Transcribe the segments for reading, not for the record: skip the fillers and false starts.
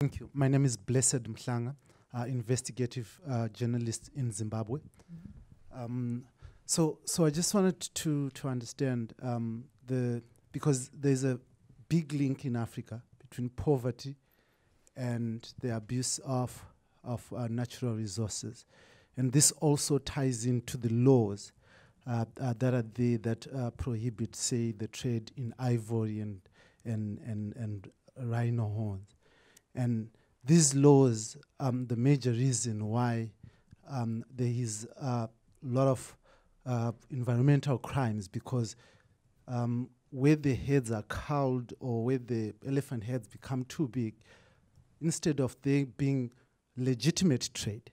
Thank you. My name is Blessed Mhlanga, investigative journalist in Zimbabwe. So I just wanted to understand because there's a big link in Africa between poverty and the abuse of natural resources, and this also ties into the laws that prohibit, say, the trade in ivory and rhino horns. And these laws, the major reason why there is a lot of environmental crimes, because where the heads are culled or where the elephant heads become too big, instead of they being legitimate trade,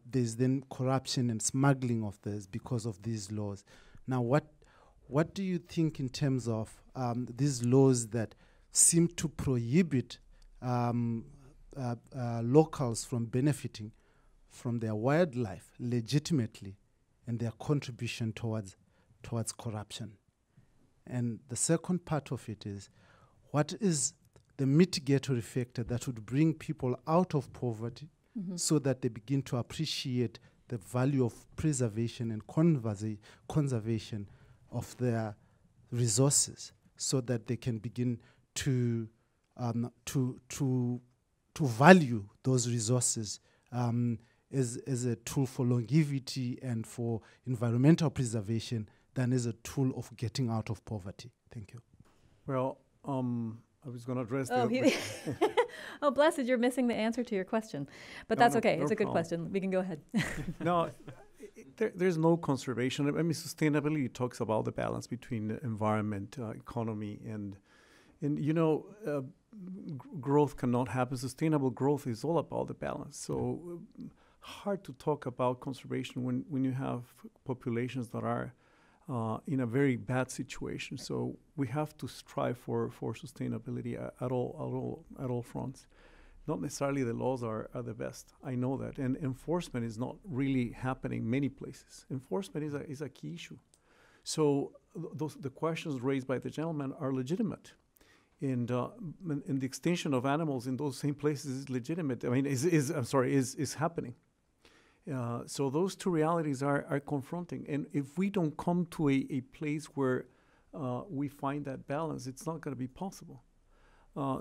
there's then corruption and smuggling of this because of these laws. Now, what do you think in terms of these laws that seem to prohibit locals from benefiting from their wildlife legitimately and their contribution towards corruption? And the second part of it is, what is the mitigatory factor that would bring people out of poverty so that they begin to appreciate the value of preservation and conservation of their resources, so that they can begin to value those resources as a tool for longevity and for environmental preservation than as a tool of getting out of poverty? Thank you. Well, I was going to address Oh, Blessed, you're missing the answer to your question. But that's okay. It's a good question. We can go ahead. No, there's no conservation. I mean, sustainability talks about the balance between environment, economy, and growth cannot happen. Sustainable growth is all about the balance. So hard to talk about conservation when you have populations that are in a very bad situation. So we have to strive for sustainability at all fronts. Not necessarily the laws are the best. I know that. And enforcement is not really happening many places. Enforcement is a key issue. So the questions raised by the gentleman are legitimate. And the extinction of animals in those same places is legitimate. I mean, is happening. So those two realities are confronting. And if we don't come to a place where we find that balance, it's not going to be possible.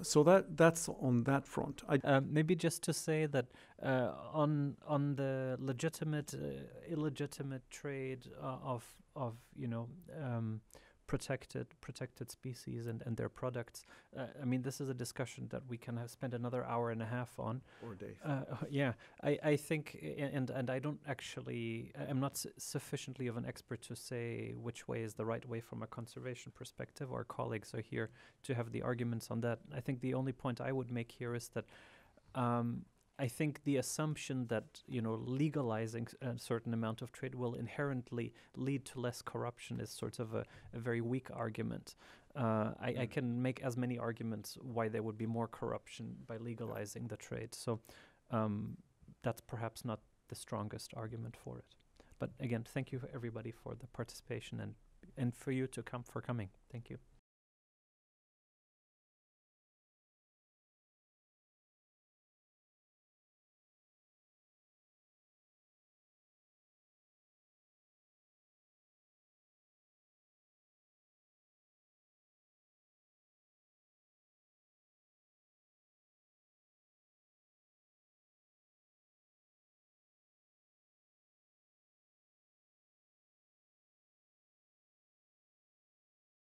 So that's on that front. Maybe just to say that on the legitimate, illegitimate trade of protected species and their products. I mean, this is a discussion that we can have spent another hour and a half on. Or days. Yeah, I think, and I don't actually, I'm not sufficiently of an expert to say which way is the right way from a conservation perspective. Our colleagues are here to have the arguments on that. I think the only point I would make here is that I think the assumption that legalizing a certain amount of trade will inherently lead to less corruption is sort of a very weak argument. I can make as many arguments why there would be more corruption by legalizing the trade. So that's perhaps not the strongest argument for it. But again, thank you everybody for the participation and for you to come for coming. Thank you.